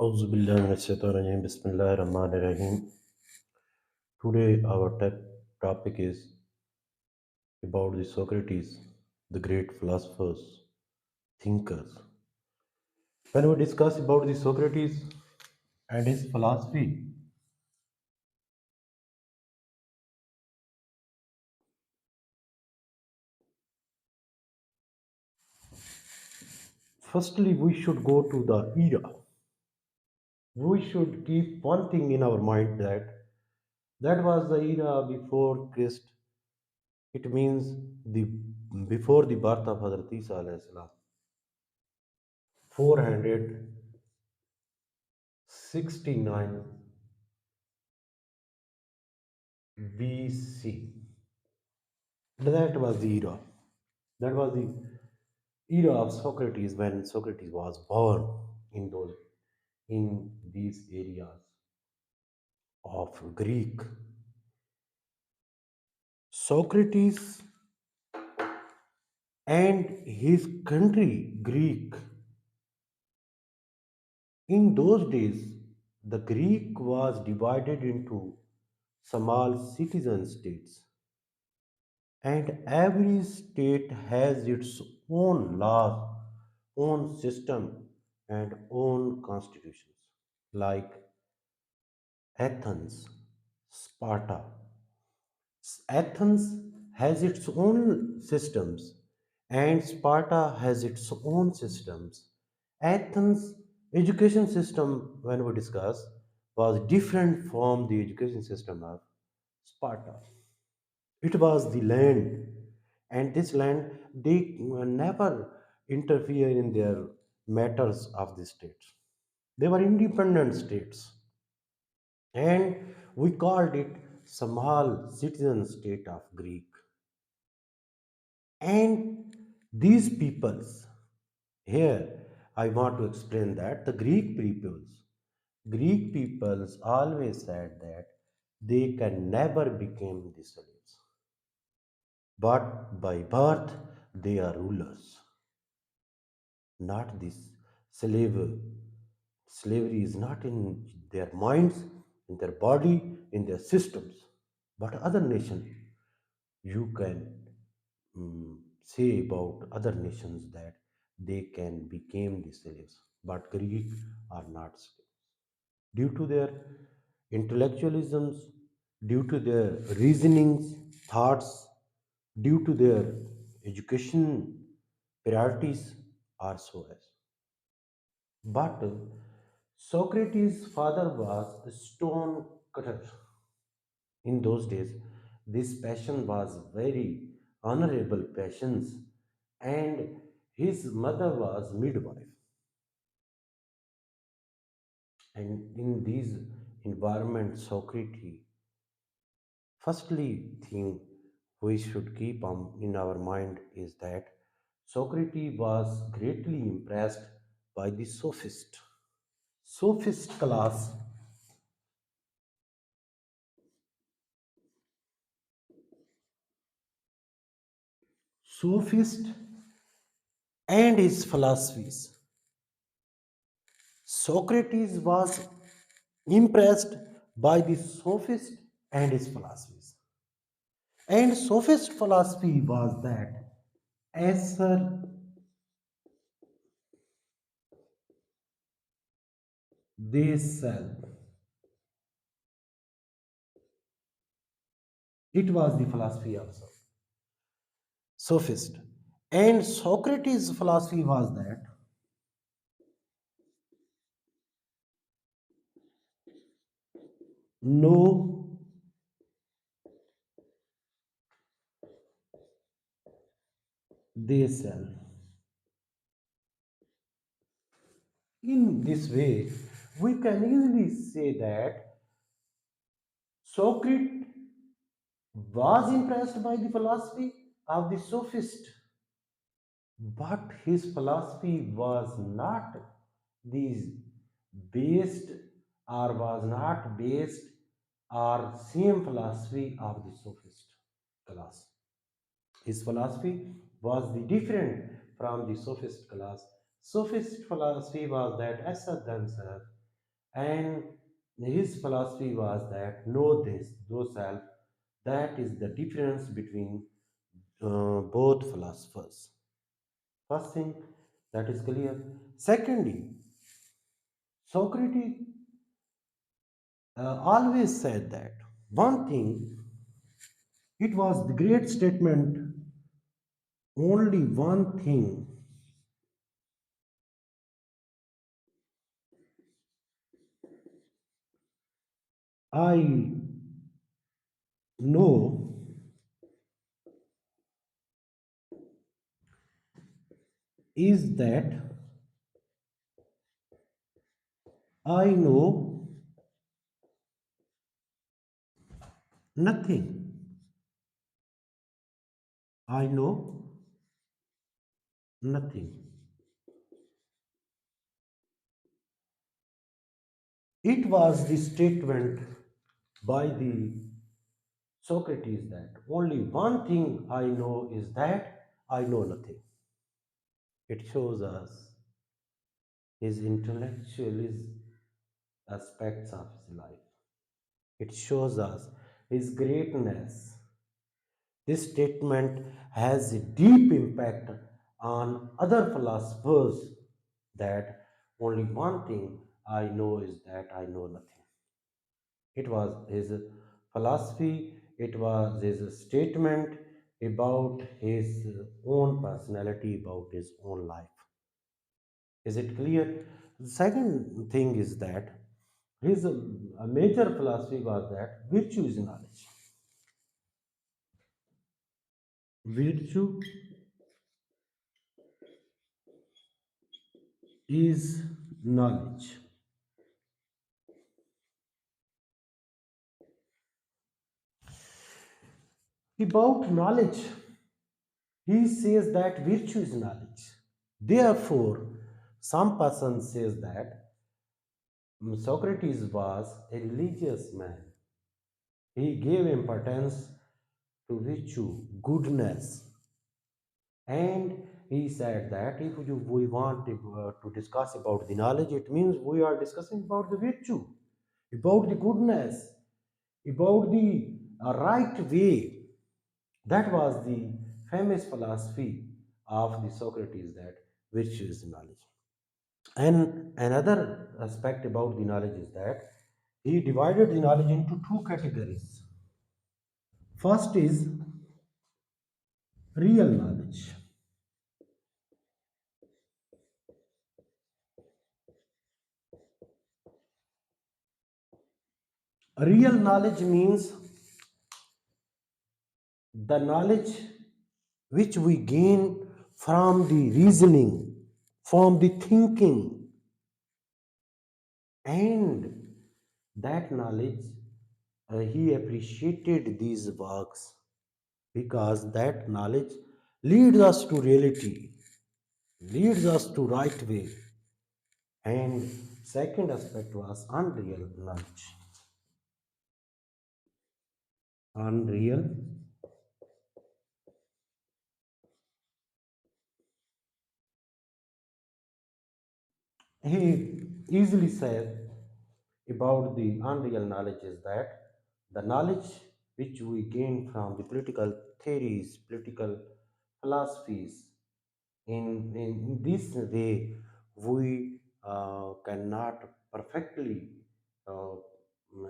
Auzu billahi minash-shaytanir-rajim. Bismillahir-rahmanir-rahim. Today our topic is about the Socrates, the great philosophers, thinkers. When we discuss about the Socrates and his philosophy, firstly we should go to the era. We should keep one thing in our mind that was the era before Christ. It means the before the birth of Hazrat Isa alayhi salam. 469 BC. That was the era. That was the era of Socrates when Socrates was born in these areas of Greek. Socrates and his country, Greek. In those days, the Greek was divided into small citizen states, and every state has its own laws, own system, and own constitutions, like Athens, Sparta. Athens has its own systems and Sparta has its own systems. Athens' education system, when we discuss, was different from the education system of Sparta. It was the land, and this land they never interfere in their matters of the states. They were independent states, and we called it small citizen state of Greek. And these peoples, here I want to explain that the Greek peoples always said that they can never become the slaves, but by birth they are rulers, not this slave. Slavery is not in their minds, in their body, in their systems, but other nation. You can say about other nations that they can become the slaves, but Greek are not slaves. Due to their intellectualisms, due to their reasonings, thoughts, due to their education priorities are so as. But Socrates' father was a stone cutter. In those days, this passion was very honorable passions, and his mother was midwife. And in these environments, Socrates, firstly thing we should keep in our mind is that Socrates was greatly impressed by the sophist. Sophist class, sophist and his philosophies. Socrates was impressed by the sophist and his philosophies. And sophist philosophy was that Esser they sell. It was the philosophy of sophist. And Socrates' philosophy was that no, they sell. In this way, we can easily say that Socrates was impressed by the philosophy of the sophist, but his philosophy was not these based or was not based or same philosophy of the sophist class. His philosophy was the different from the sophist class. Sophist philosophy was that assert themselves And his philosophy was that know this, know self. That is the difference between both philosophers. First thing that is clear. Secondly, Socrates always said that one thing, it was the great statement, only one thing I know is that I know nothing. I know nothing. It was the statement by the Socrates that only one thing I know is that I know nothing. It shows us his intellectual aspects of his life. It shows us his greatness. This statement has a deep impact on other philosophers that only one thing I know is that I know nothing. It was his philosophy, it was his statement about his own personality, about his own life. Is it clear? The second thing is that his major philosophy was that virtue is knowledge. Virtue is knowledge. About knowledge, he says that virtue is knowledge. Therefore, some person says that Socrates was a religious man. He gave importance to virtue, goodness, and he said that if we want to discuss about the knowledge, it means we are discussing about the virtue, about the goodness, about the right way. That was the famous philosophy of the Socrates that virtue is knowledge. And another aspect about the knowledge is that he divided the knowledge into two categories. First is real knowledge. Real knowledge means the knowledge which we gain from the reasoning, from the thinking, and that knowledge, he appreciated these works because that knowledge leads us to reality, leads us to right way. And second aspect was unreal knowledge. Unreal, he easily said about the unreal knowledge is that the knowledge which we gain from the political theories, political philosophies, in this way, we cannot perfectly uh,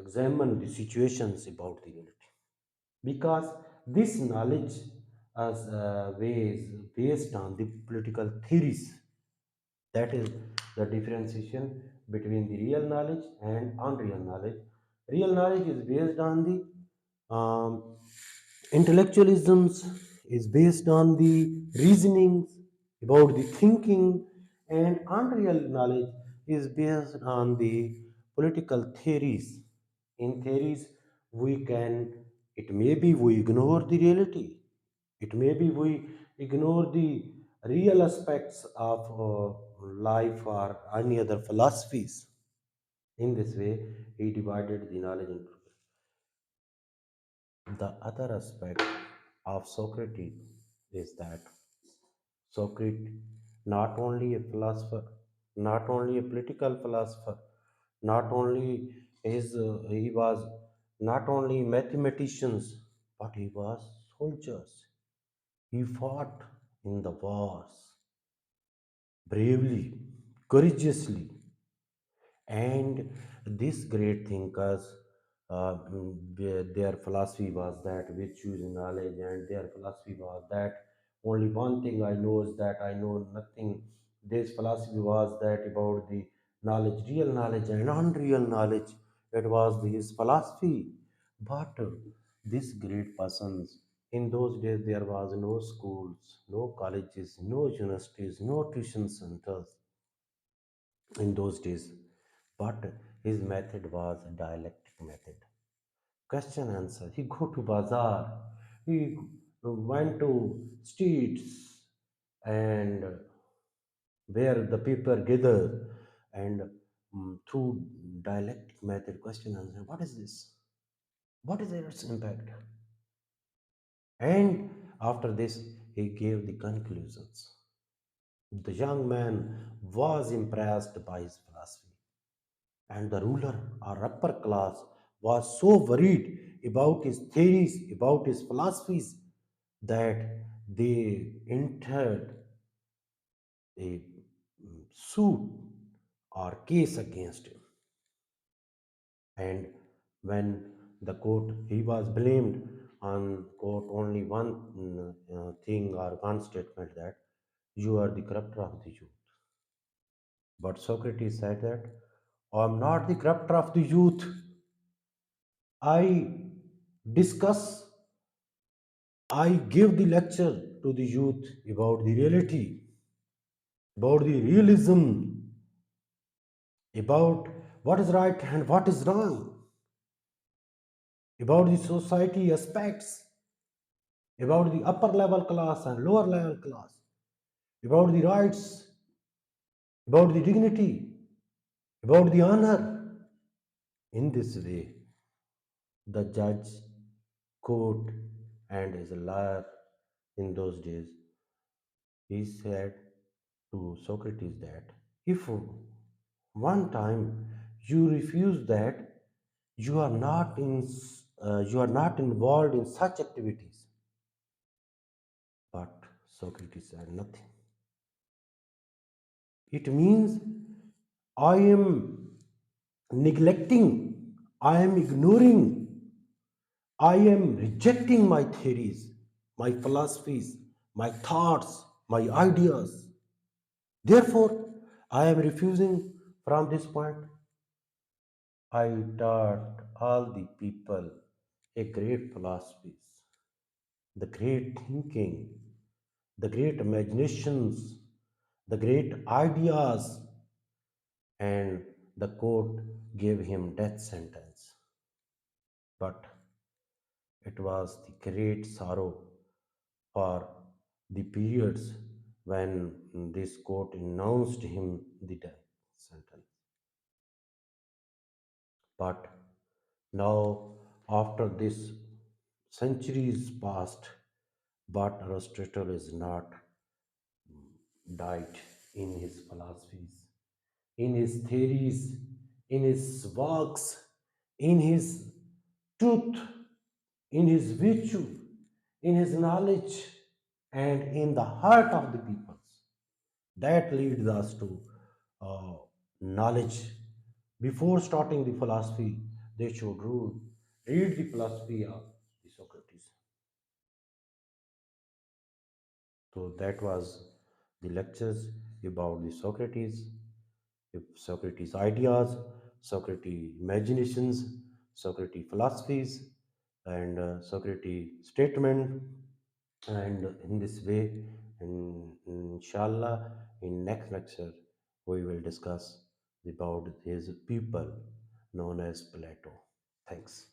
examine the situations about the reality because this knowledge as ways based on the political theories. That is the differentiation between the real knowledge and unreal knowledge. Real knowledge is based on the intellectualisms, is based on the reasonings about the thinking, and unreal knowledge is based on the political theories. In theories, we can, it may be we ignore the reality, it may be we ignore the real aspects of life or any other philosophies. In this way, he divided the knowledge into the other aspect of Socrates is that Socrates not only a philosopher, not only a political philosopher, Not only he was not only mathematicians, but he was soldiers. He fought in the wars bravely, courageously, and these great thinkers, their philosophy was that virtue is knowledge, and their philosophy was that only one thing I know is that I know nothing. This philosophy was that about the knowledge, real knowledge and unreal knowledge. It was his philosophy. But these great persons, in those days there was no schools, no colleges, no universities, no tuition centers in those days. But his method was a dialectic method. Question answer. He go to bazaar. He went to streets and where the people gather and through dialectic method question answer. What is this? What is its impact? And after this, he gave the conclusions. The young man was impressed by his philosophy, and the ruler or upper class was so worried about his theories, about his philosophies, that they entered a suit or case against him. And when the court, he was blamed on court only one thing or one statement, that you are the corrupter of the youth. But Socrates said that I am not the corrupter of the youth. I discuss, I give the lecture to the youth about the reality, about the realism, about what is right and what is wrong, about the society aspects, about the upper level class and lower level class, about the rights, about the dignity, about the honor. In this way, the judge, court, and as a lawyer in those days, he said to Socrates that if one time you refuse that, you are not you are not involved in such activities. But Socrates said nothing. It means I am neglecting, I am ignoring, I am rejecting my theories, my philosophies, my thoughts, my ideas. Therefore, I am refusing from this point. I taught all the people a great philosophies, the great thinking, the great imaginations, the great ideas, and the court gave him death sentence. But it was the great sorrow for the periods when this court announced him the death sentence. But now, after this centuries passed, but Aristotle is not died in his philosophies, in his theories, in his works, in his truth, in his virtue, in his knowledge, and in the heart of the peoples. That leads us to uh, knowledge. Before starting the philosophy, they should read the philosophy of the Socrates. So that was the lectures about the Socrates, Socrates ideas, Socrates imaginations, Socrates philosophies, and Socrates statement. And in this way, inshallah, in next lecture, we will discuss about his pupil known as Plato. Thanks.